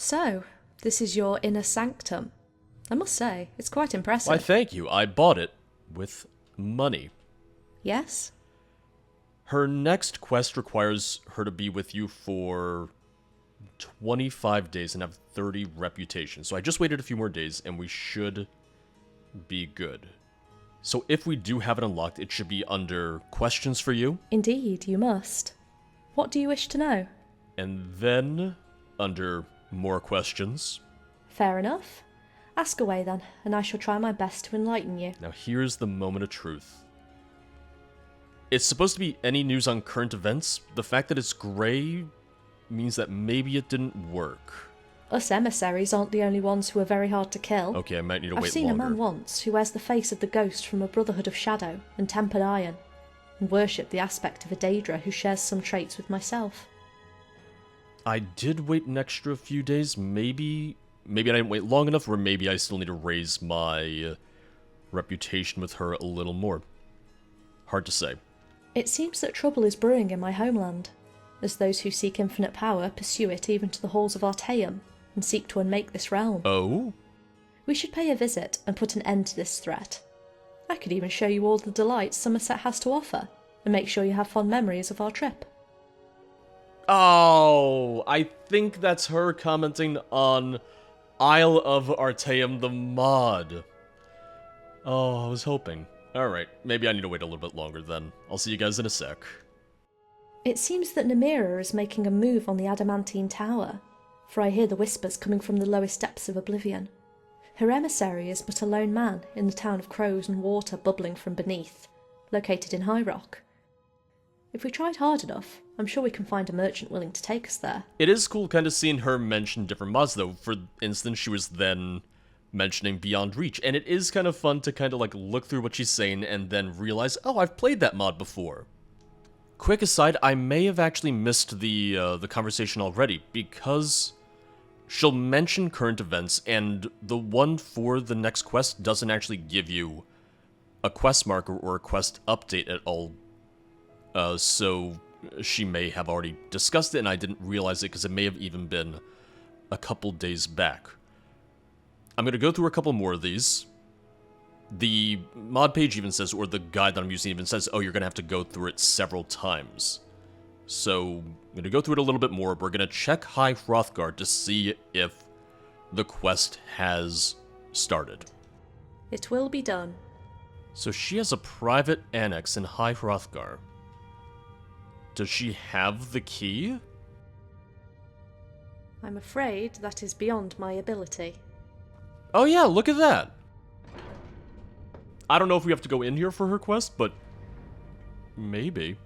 So, this is your inner sanctum. I must say, it's quite impressive. Why, thank you. I bought it with money. Yes? Her next quest requires her to be with you for 25 days and have 30 reputation. So I just waited a few more days and we should be good. So if we do have it unlocked, it should be under questions for you. Indeed, you must. What do you wish to know? And then under more questions. Fair enough. Ask away then, and I shall try my best to enlighten you. Now here's the moment of truth. It's supposed to be any news on current events. The fact that it's grey means that maybe it didn't work. Us emissaries aren't the only ones who are very hard to kill. Okay, I might need to wait longer. I've seen a man once who wears the face of the ghost from a Brotherhood of Shadow and tempered iron, and worshipped the aspect of a Daedra who shares some traits with myself. I did wait an extra few days. Maybe I didn't wait long enough, or maybe I still need to raise my reputation with her a little more. Hard to say. It seems that trouble is brewing in my homeland, as those who seek infinite power pursue it even to the halls of Artaeum, and seek to unmake this realm. Oh? We should pay a visit and put an end to this threat. I could even show you all the delights Somerset has to offer, and make sure you have fond memories of our trip. Oh, I think that's her commenting on Isle of Artaeum the mod. Oh, I was hoping. Alright, maybe I need to wait a little bit longer then. I'll see you guys in a sec. It seems that Nemira is making a move on the Adamantine Tower, for I hear the whispers coming from the lowest depths of oblivion. Her emissary is but a lone man in the town of crows and water bubbling from beneath, located in High Rock. If we tried hard enough, I'm sure we can find a merchant willing to take us there. It is cool kind of seeing her mention different mods though. For instance, she was then mentioning Beyond Reach, and it is kind of fun to kind of like look through what she's saying and then realize, oh, I've played that mod before. Quick aside, I may have actually missed the conversation already, because she'll mention current events, and the one for the next quest doesn't actually give you a quest marker or a quest update at all. So she may have already discussed it, and I didn't realize it because it may have even been a couple days back. I'm going to go through a couple more of these. The mod page even says, or the guide that I'm using even says, oh, you're going to have to go through it several times. So I'm going to go through it a little bit more. We're going to check High Hrothgar to see if the quest has started. It will be done. So she has a private annex in High Hrothgar. Does she have the key? I'm afraid that is beyond my ability. Oh yeah, look at that! I don't know if we have to go in here for her quest, but maybe.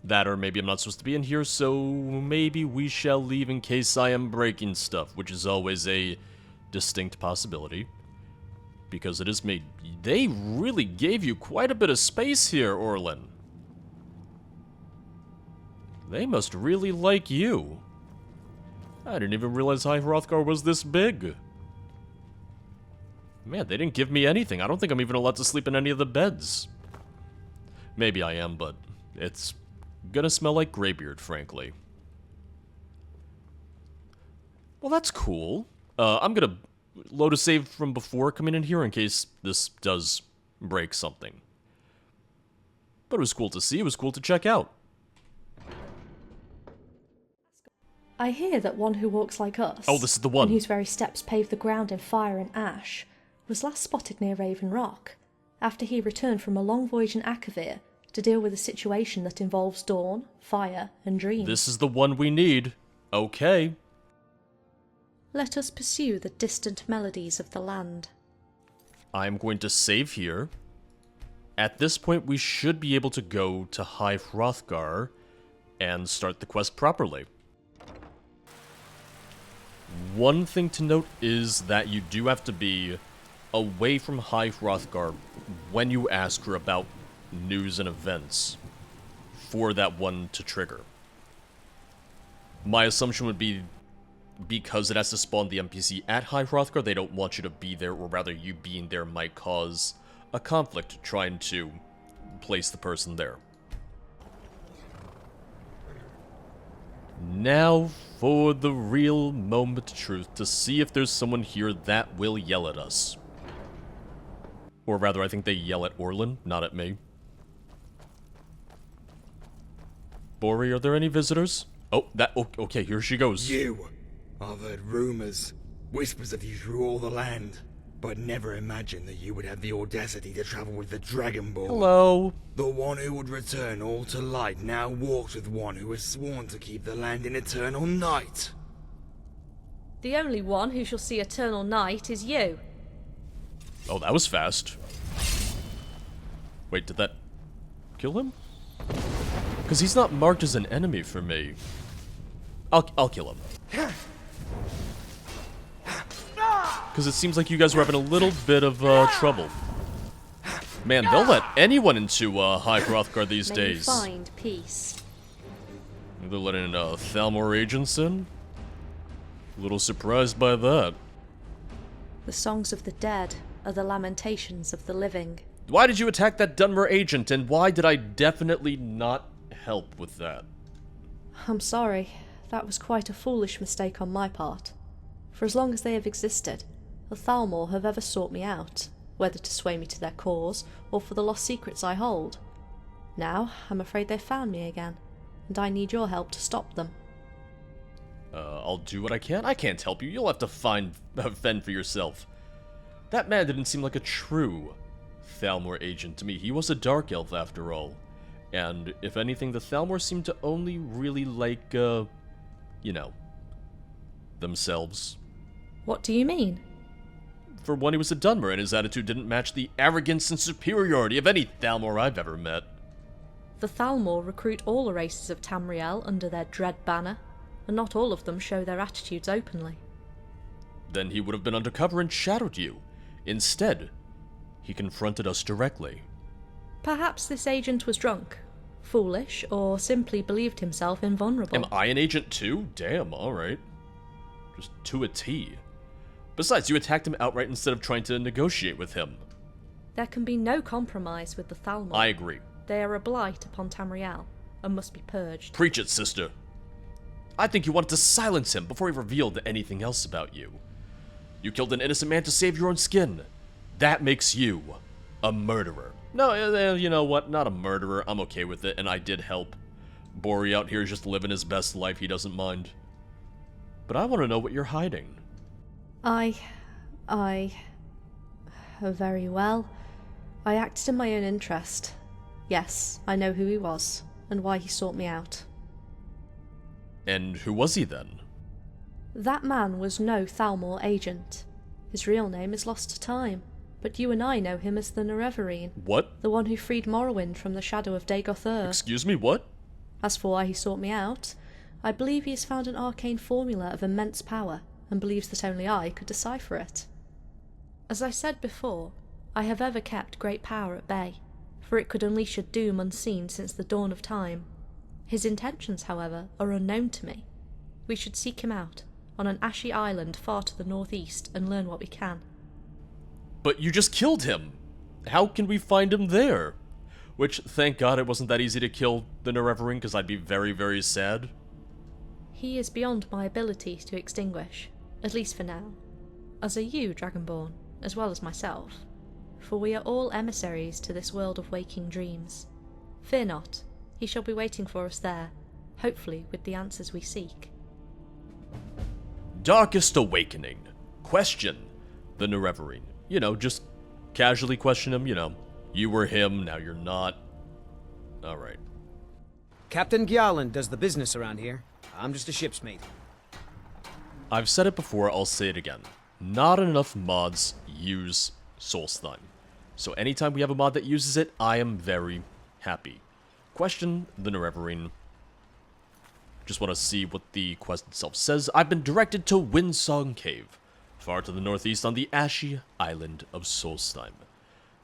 That, or maybe I'm not supposed to be in here, so maybe we shall leave in case I am breaking stuff, which is always a distinct possibility. Because it is me. They really gave you quite a bit of space here, Aurlyn. They must really like you. I didn't even realize High Hrothgar was this big. Man, they didn't give me anything. I don't think I'm even allowed to sleep in any of the beds. Maybe I am, but it's gonna smell like Greybeard, frankly. Well, that's cool. I'm gonna load a save from before coming in here in case this does break something. But it was cool to see, it was cool to check out. I hear that one who walks like us, Oh, this is the one. and whose very steps pave the ground in fire and ash, was last spotted near Raven Rock, after he returned from a long voyage in Akavir to deal with a situation that involves dawn, fire, and dreams. This is the one we need. Okay. Let us pursue the distant melodies of the land. I'm going to save here. At this point, we should be able to go to High Hrothgar and start the quest properly. One thing to note is that you do have to be away from High Hrothgar when you ask her about news and events for that one to trigger. My assumption would be because it has to spawn the NPC at High Hrothgar, they don't want you to be there, or rather you being there might cause a conflict trying to place the person there. Now for the real moment of truth, to see if there's someone here that will yell at us. Or rather, I think they yell at Aurlyn, not at me. Bori, are there any visitors? Oh, okay, here she goes. You! I've heard rumors, whispers of you through all the land, but never imagined that you would have the audacity to travel with the Dragonborn. Hello. The one who would return all to light now walks with one who has sworn to keep the land in eternal night. The only one who shall see eternal night is you. Oh, that was fast. Wait, did that kill him? Because he's not marked as an enemy for me. I'll kill him. Because it seems like you guys were having a little bit of trouble. Man, they'll let anyone into High Hrothgar these days. May you find peace. They're letting Thalmor agents in? A little surprised by that. The songs of the dead are the lamentations of the living. Why did you attack that Dunmer agent, and why did I definitely not help with that? I'm sorry. That was quite a foolish mistake on my part. For as long as they have existed, the Thalmor have ever sought me out, whether to sway me to their cause, or for the lost secrets I hold. Now, I'm afraid they've found me again, and I need your help to stop them. I'll do what I can. I can't help you. You'll have to fend for yourself. That man didn't seem like a true Thalmor agent to me. He was a dark elf after all. And if anything, the Thalmor seemed to only really like, you know, themselves. What do you mean? For one, he was a Dunmer, and his attitude didn't match the arrogance and superiority of any Thalmor I've ever met. The Thalmor recruit all the races of Tamriel under their dread banner, and not all of them show their attitudes openly. Then he would have been undercover and shadowed you. Instead, he confronted us directly. Perhaps this agent was drunk, foolish, or simply believed himself invulnerable. Am I an agent too? Damn, alright. Just to a T. Besides, you attacked him outright instead of trying to negotiate with him. There can be no compromise with the Thalmor. I agree. They are a blight upon Tamriel, and must be purged. Preach it, sister. I think you wanted to silence him before he revealed anything else about you. You killed an innocent man to save your own skin. That makes you a murderer. No, you know what? Not a murderer. I'm okay with it, and I did help. Bori out here is just living his best life. He doesn't mind. But I want to know what you're hiding. Very well. I acted in my own interest. Yes, I know who he was, and why he sought me out. And who was he then? That man was no Thalmor agent. His real name is lost to time, but you and I know him as the Nerevarine. What? The one who freed Morrowind from the shadow of Dagoth. Excuse me, what? As for why he sought me out, I believe he has found an arcane formula of immense power, and believes that only I could decipher it. As I said before, I have ever kept great power at bay, for it could unleash a doom unseen since the dawn of time. His intentions, however, are unknown to me. We should seek him out, on an ashy island far to the northeast, and learn what we can. But you just killed him! How can we find him there? Which, thank God it wasn't that easy to kill the Nerevarine, because I'd be very, very sad. He is beyond my ability to extinguish, at least for now. As are you, Dragonborn, as well as myself, for we are all emissaries to this world of waking dreams. Fear not, he shall be waiting for us there, hopefully with the answers we seek. Darkest Awakening. Question the Nerevarine. You know, just casually question him, you know. You were him, now you're not. Alright. Captain Gjallan does the business around here. I'm just a ship's mate. I've said it before, I'll say it again. Not enough mods use Solstheim. So anytime we have a mod that uses it, I am very happy. Question the Nerevarine. Just want to see what the quest itself says. I've been directed to Windsong Cave, far to the northeast on the ashy island of Solstheim.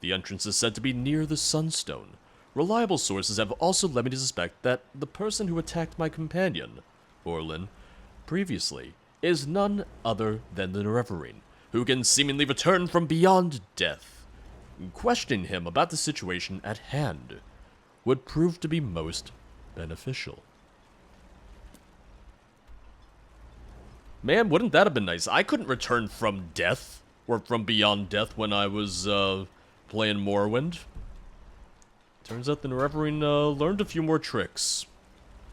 The entrance is said to be near the Sunstone. Reliable sources have also led me to suspect that the person who attacked my companion, Aurlyn, previously, is none other than the Nerevarine, who can seemingly return from beyond death. Questioning him about the situation at hand would prove to be most beneficial. Man, wouldn't that have been nice? I couldn't return from death, or from beyond death when I was, playing Morrowind. Turns out the Nerevarine, learned a few more tricks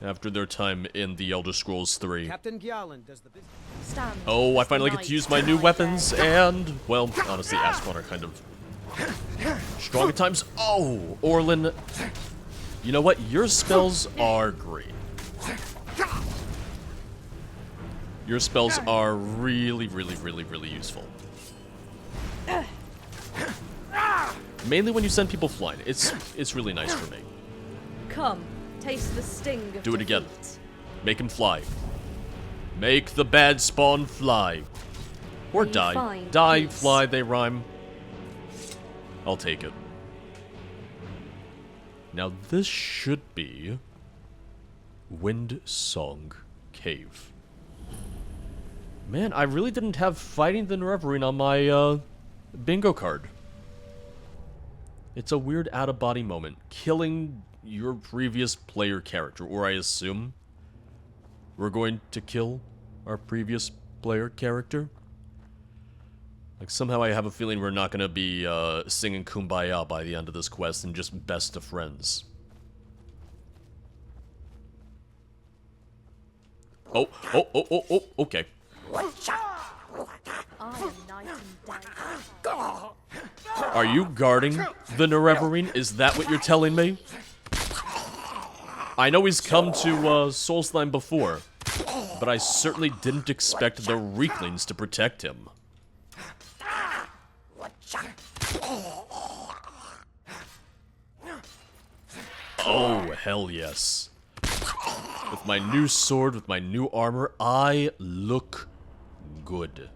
after their time in the Elder Scrolls 3. Captain Gjallan does the business. Stand. Oh, I finally get to use my new weapons, and, well, honestly, Asphalt are kind of strong at times. Oh, Aurlyn, you know what? Your spells are great. Your spells are really, really, really, really useful. Mainly when you send people flying. It's really nice for me. Come, taste the sting of Do it again. defeat. Make him fly. Make the bad spawn fly. Or You die. find Die, peace. fly, they rhyme. I'll take it. Now this should be Windsong Cave. Man, I really didn't have fighting the Nerevarine on my bingo card. It's a weird out-of-body moment. Killing your previous player character, or I assume we're going to kill our previous player character. Like, somehow I have a feeling we're not going to be singing Kumbaya by the end of this quest and just best of friends. Oh, okay. I am night and day. Are you guarding the Nerevarine? Is that what you're telling me? I know he's come to Solstheim before, but I certainly didn't expect the Reclings to protect him. Oh, hell yes. With my new sword, with my new armor, I look good.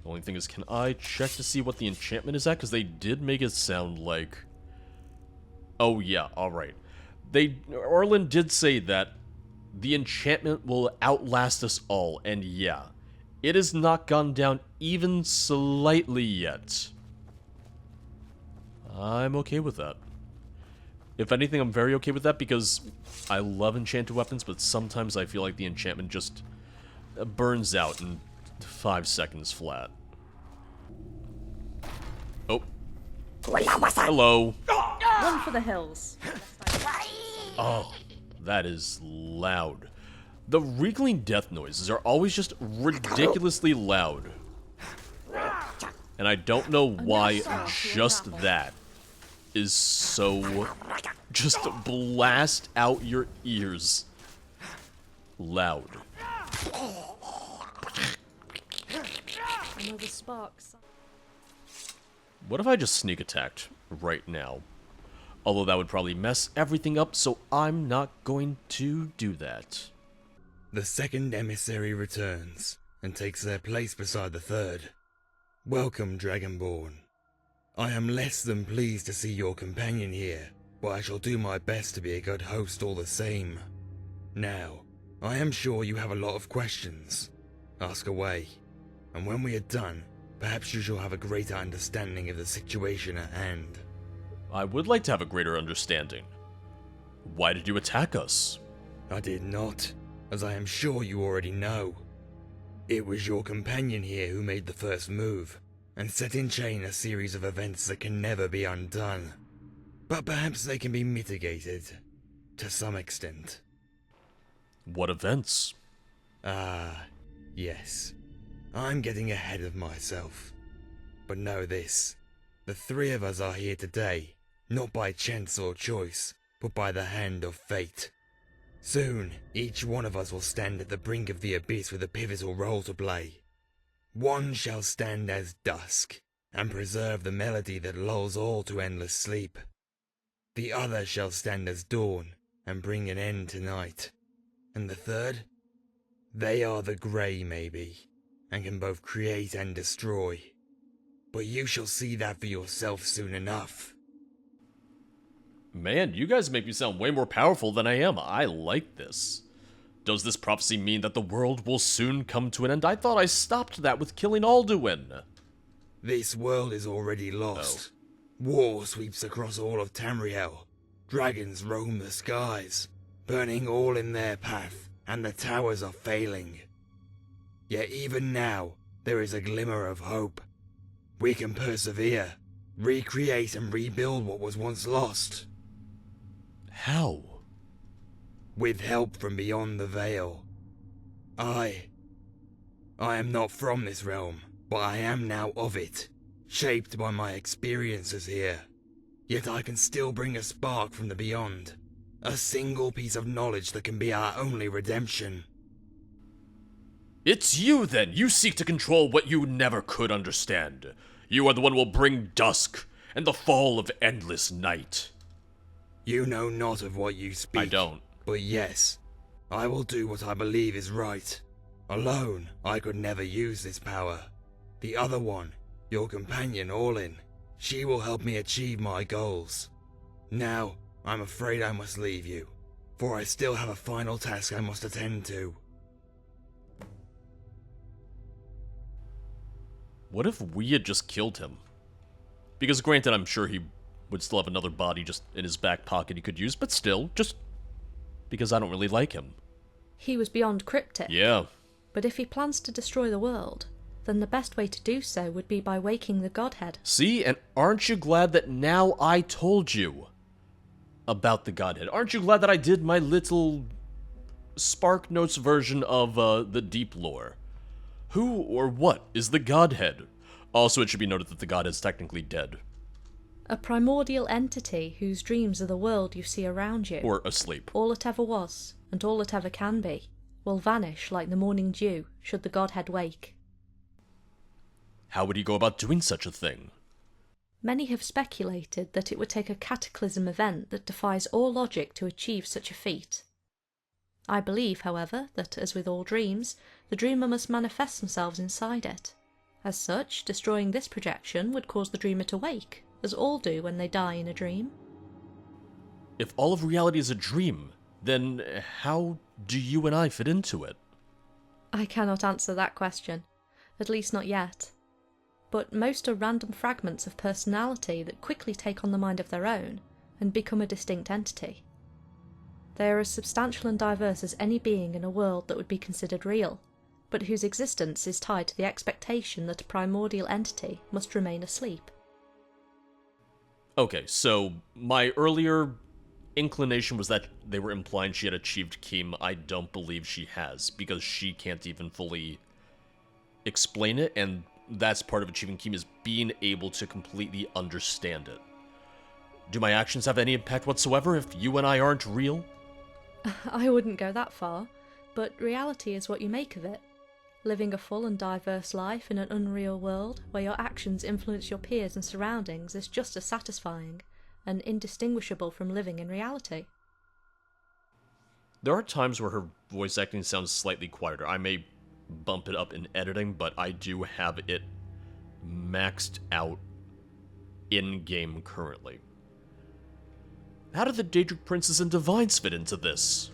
The only thing is, can I check to see what the enchantment is at? Because they did make it sound like... Oh yeah, alright. Aurlyn did say that the enchantment will outlast us all, and yeah. It has not gone down even slightly yet. I'm okay with that. If anything, I'm very okay with that because I love enchanted weapons, but sometimes I feel like the enchantment just burns out in 5 seconds flat. Oh. Hello. Run for the hills. Oh, that is loud. The Recling death noises are always just ridiculously loud. And I don't know why just that is so... just blast out your ears loud. Another sparks. What if I just sneak attacked right now? Although that would probably mess everything up, so I'm not going to do that. The second emissary returns and takes their place beside the third. Welcome, Dragonborn. I am less than pleased to see your companion here, but I shall do my best to be a good host all the same. Now, I am sure you have a lot of questions. Ask away, and when we are done, perhaps you shall have a greater understanding of the situation at hand. I would like to have a greater understanding. Why did you attack us? I did not, as I am sure you already know. It was your companion here who made the first move, and set in chain a series of events that can never be undone. But perhaps they can be mitigated, to some extent. What events? Ah, yes. I'm getting ahead of myself. But know this, the three of us are here today, not by chance or choice, but by the hand of fate. Soon, each one of us will stand at the brink of the abyss with a pivotal role to play. One shall stand as dusk, and preserve the melody that lulls all to endless sleep. The other shall stand as dawn, and bring an end to night. And the third? They are the grey, maybe, and can both create and destroy. But you shall see that for yourself soon enough. Man, you guys make me sound way more powerful than I am. I like this. Does this prophecy mean that the world will soon come to an end? I thought I stopped that with killing Alduin. This world is already lost. War sweeps across all of Tamriel. Dragons roam the skies, burning all in their path, and the towers are failing. Yet even now, there is a glimmer of hope. We can persevere, recreate and rebuild what was once lost. How? With help from beyond the veil. I am not from this realm, but I am now of it, shaped by my experiences here. Yet I can still bring a spark from the beyond, a single piece of knowledge that can be our only redemption. It's you, then! You seek to control what you never could understand. You are the one who will bring dusk, and the fall of endless night. You know not of what you speak. I don't. But yes, I will do what I believe is right. Alone, I could never use this power. The other one, your companion Aurlyn, she will help me achieve my goals. Now, I'm afraid I must leave you, for I still have a final task I must attend to. What if we had just killed him? Because granted, I'm sure he would still have another body just in his back pocket he could use, but still, just because I don't really like him. He was beyond cryptic. Yeah. But if he plans to destroy the world, then the best way to do so would be by waking the Godhead. See, and aren't you glad that now I told you about the Godhead? Aren't you glad that I did my little Spark Notes version of the deep lore? Who or what is the Godhead? Also, it should be noted that the Godhead is technically dead. A primordial entity whose dreams are the world you see around you. Or asleep. All it ever was, and all it ever can be, will vanish like the morning dew should the Godhead wake. How would he go about doing such a thing? Many have speculated that it would take a cataclysm event that defies all logic to achieve such a feat. I believe, however, that, as with all dreams, the dreamer must manifest themselves inside it. As such, destroying this projection would cause the dreamer to wake, as all do when they die in a dream. If all of reality is a dream, then how do you and I fit into it? I cannot answer that question, at least not yet. But most are random fragments of personality that quickly take on the mind of their own and become a distinct entity. They are as substantial and diverse as any being in a world that would be considered real, but whose existence is tied to the expectation that a primordial entity must remain asleep. Okay, so my earlier inclination was that they were implying she had achieved Kim. I don't believe she has, because she can't even fully explain it, and that's part of achieving Kim, is being able to completely understand it. Do my actions have any impact whatsoever if you and I aren't real? I wouldn't go that far, but reality is what you make of it. Living a full and diverse life in an unreal world where your actions influence your peers and surroundings is just as satisfying and indistinguishable from living in reality. There are times where her voice acting sounds slightly quieter. I may bump it up in editing, but I do have it maxed out in-game currently. How do the Daedric Princes and Divines fit into this?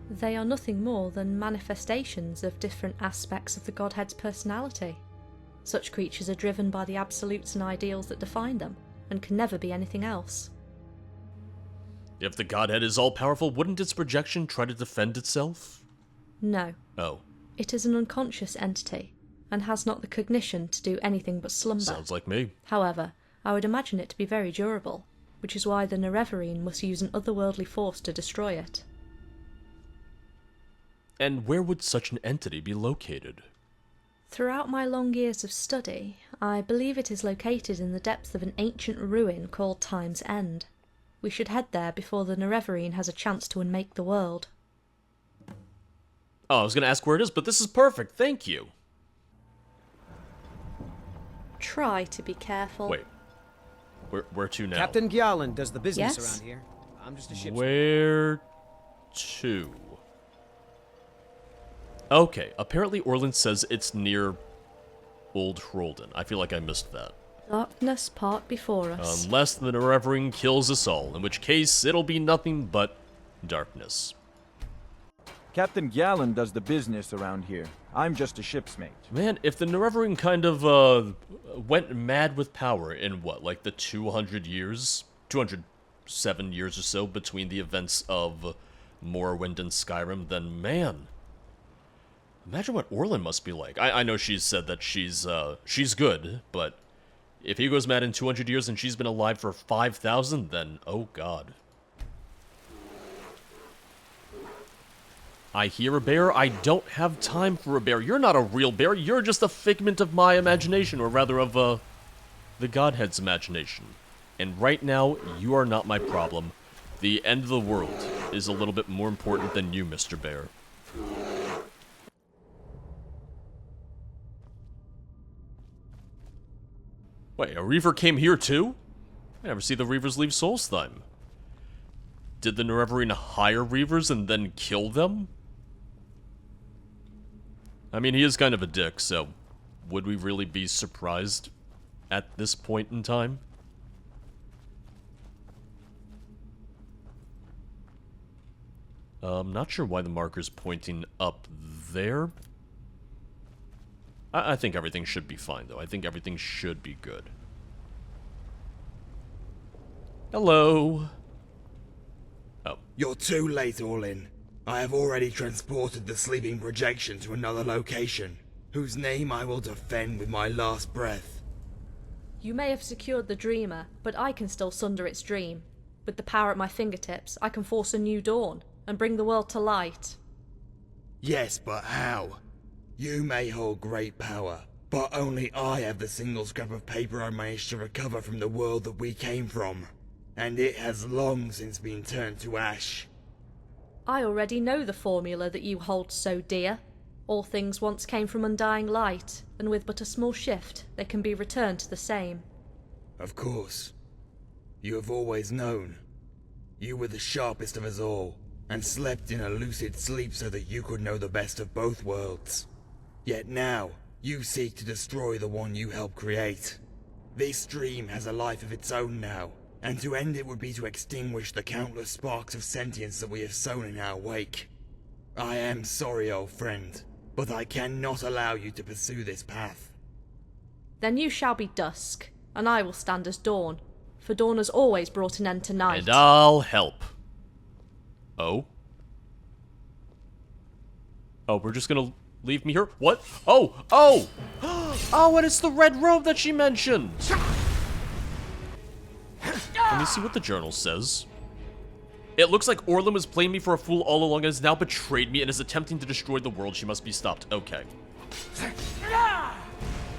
They are nothing more than manifestations of different aspects of the Godhead's personality. Such creatures are driven by the absolutes and ideals that define them, and can never be anything else. If the Godhead is all-powerful, wouldn't its projection try to defend itself? No. Oh. It is an unconscious entity, and has not the cognition to do anything but slumber. Sounds like me. However, I would imagine it to be very durable, which is why the Nerevarine must use an otherworldly force to destroy it. And where would such an entity be located? Throughout my long years of study, I believe it is located in the depths of an ancient ruin called Time's End. We should head there before the Nerevarine has a chance to unmake the world. Oh, I was going to ask where it is, but this is perfect, thank you. Try to be careful. Wait. Where to now? Captain Gyalin does the business Yes? around here. I'm just a ship's Where to? Okay, apparently Aurlyn says it's near Old Hroldan. I feel like I missed that. Darkness part before us. Unless the Nerevarine kills us all, in which case it'll be nothing but darkness. Captain Gyalin does the business around here. I'm just a ship's mate. Man, if the Nerevarine kind of went mad with power in what, like the 200 years? 207 years or so between the events of Morrowind and Skyrim, then man, Imagine what Aurlyn must be like. I know she's said that she's good, but if he goes mad in 200 years and she's been alive for 5,000, then oh god. I hear a bear. I don't have time for a bear. You're not a real bear. You're just a figment of my imagination, or rather of, the Godhead's imagination. And right now, you are not my problem. The end of the world is a little bit more important than you, Mr. Bear. Wait, a Reaver came here too? I never see the Reavers leave Solstheim. Did the Nerevarine hire Reavers and then kill them? I mean, he is kind of a dick, so would we really be surprised at this point in time? I'm not sure why the marker's pointing up there. I think everything should be fine, though. I think everything should be good. Hello. Oh. You're too late, Aurlyn. I have already transported the sleeping projection to another location, whose name I will defend with my last breath. You may have secured the dreamer, but I can still sunder its dream. With the power at my fingertips, I can force a new dawn, and bring the world to light. Yes, but how? You may hold great power, but only I have the single scrap of paper I managed to recover from the world that we came from, and it has long since been turned to ash. I already know the formula that you hold so dear. All things once came from undying light, and with but a small shift, they can be returned to the same. Of course. You have always known. You were the sharpest of us all, and slept in a lucid sleep so that you could know the best of both worlds. Yet now, you seek to destroy the one you helped create. This dream has a life of its own now, and to end it would be to extinguish the countless sparks of sentience that we have sown in our wake. I am sorry, old friend, but I cannot allow you to pursue this path. Then you shall be dusk, and I will stand as dawn, for dawn has always brought an end to night. And I'll help. Oh? Oh, we're just gonna leave me here? What? Oh! Oh! Oh, and it's the red robe that she mentioned! Let me see what the journal says. It looks like Aurlyn was playing me for a fool all along and has now betrayed me and is attempting to destroy the world. She must be stopped. Okay.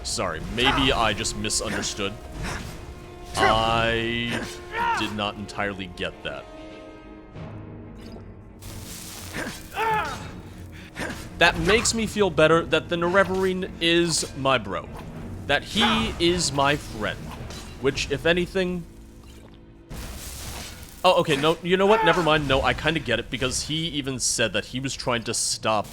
Sorry, maybe I just misunderstood. I did not entirely get that. That makes me feel better that the Nerevarine is my bro. That he is my friend. Which, if anything... Oh, okay, no, you know what? Never mind. No, I kind of get it, because he even said that he was trying to stop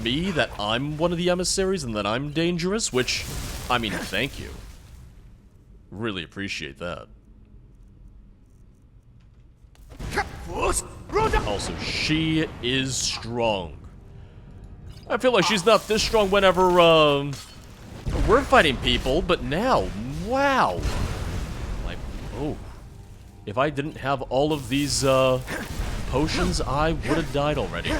me, that I'm one of the emissaries and that I'm dangerous, which, I mean, thank you. Really appreciate that. Also, she is strong. I feel like she's not this strong whenever, we're fighting people, but now, wow. Like, oh. If I didn't have all of these, potions, I would have died already.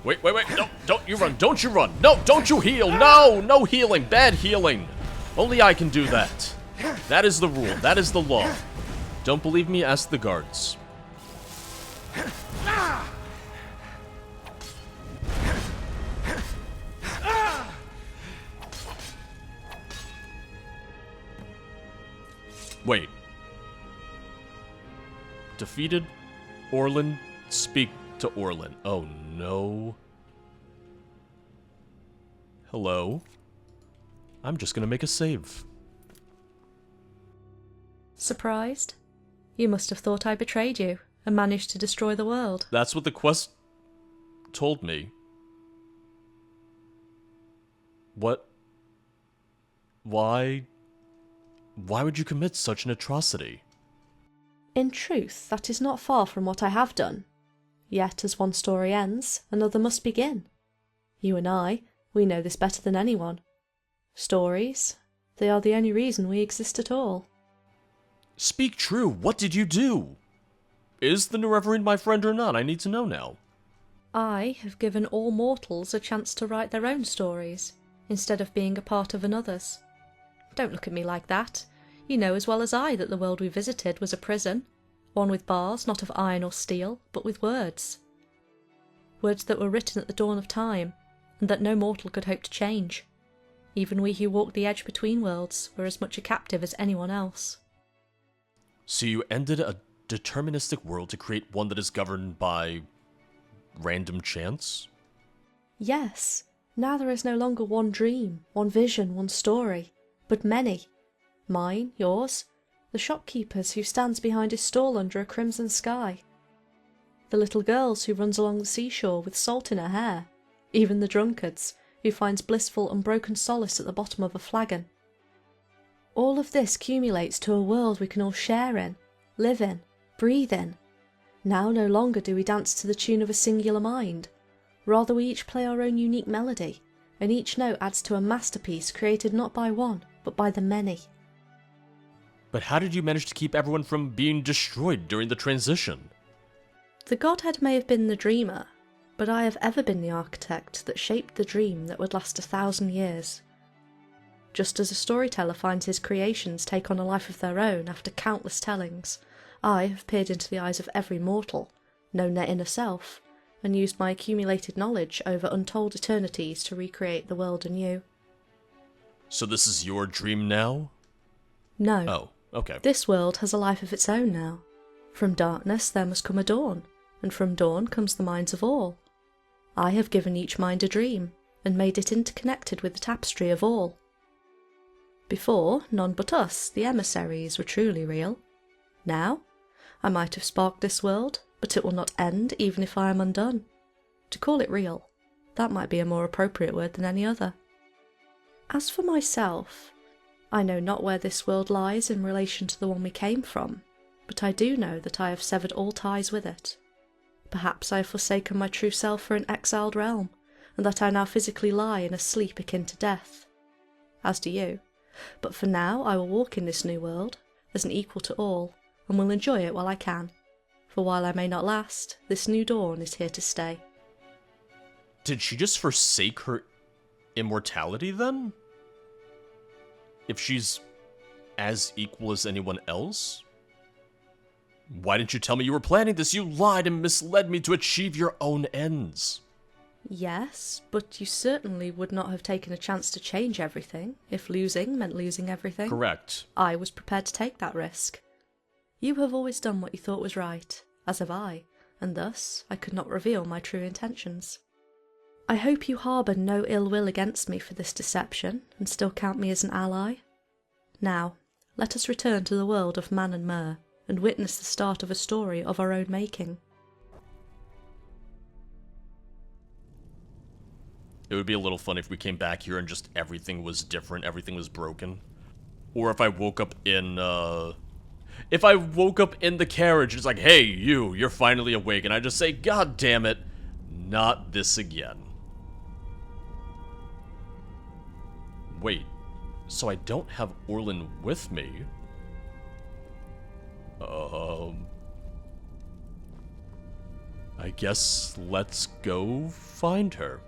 Wait, no, don't you run, don't you run. No, don't you heal, no, no healing, bad healing. Only I can do that. That is the rule, that is the law. Don't believe me? Ask the guards. Wait. Defeated? Aurlyn? Speak to Aurlyn. Oh no. Hello? I'm just gonna make a save. Surprised? You must have thought I betrayed you and managed to destroy the world. That's what the quest told me. What? Why? Why would you commit such an atrocity? In truth, that is not far from what I have done. Yet, as one story ends, another must begin. You and I, we know this better than anyone. Stories, they are the only reason we exist at all. Speak true, what did you do? Is the Nerevarine my friend or not? I need to know now. I have given all mortals a chance to write their own stories, instead of being a part of another's. Don't look at me like that. You know as well as I that the world we visited was a prison, one with bars not of iron or steel, but with words. Words that were written at the dawn of time, and that no mortal could hope to change. Even we who walked the edge between worlds were as much a captive as anyone else. So you ended a deterministic world to create one that is governed by random chance? Yes, now there is no longer one dream, one vision, one story, but many. Mine, yours, the shopkeeper's who stands behind his stall under a crimson sky, the little girl's who runs along the seashore with salt in her hair, even the drunkard's who finds blissful unbroken solace at the bottom of a flagon. All of this accumulates to a world we can all share in, live in, breathe in. Now no longer do we dance to the tune of a singular mind. Rather we each play our own unique melody, and each note adds to a masterpiece created not by one, but by the many. But how did you manage to keep everyone from being destroyed during the transition? The Godhead may have been the dreamer, but I have ever been the architect that shaped the dream that would last 1,000 years. Just as a storyteller finds his creations take on a life of their own after countless tellings, I have peered into the eyes of every mortal, known their inner self, and used my accumulated knowledge over untold eternities to recreate the world anew. So this is your dream now? No. Oh, okay. This world has a life of its own now. From darkness there must come a dawn, and from dawn comes the minds of all. I have given each mind a dream, and made it interconnected with the tapestry of all. Before, none but us, the emissaries, were truly real. Now, I might have sparked this world, but it will not end even if I am undone. To call it real, that might be a more appropriate word than any other. As for myself, I know not where this world lies in relation to the one we came from, but I do know that I have severed all ties with it. Perhaps I have forsaken my true self for an exiled realm, and that I now physically lie in a sleep akin to death. As do you, but for now I will walk in this new world, as an equal to all, and will enjoy it while I can, for while I may not last, this new dawn is here to stay. Did she just forsake her immortality then? If she's as equal as anyone else? Why didn't you tell me you were planning this? You lied and misled me to achieve your own ends. Yes, but you certainly would not have taken a chance to change everything, if losing meant losing everything. Correct. I was prepared to take that risk. You have always done what you thought was right, as have I, and thus I could not reveal my true intentions. I hope you harbour no ill will against me for this deception, and still count me as an ally. Now, let us return to the world of man and mer, and witness the start of a story of our own making. It would be a little fun if we came back here and just everything was different, everything was broken. Or if I woke up in, if I woke up in the carriage, it's like, hey, you're finally awake, and I just say, God damn it, not this again. Wait, so I don't have Aurlyn with me? I guess let's go find her.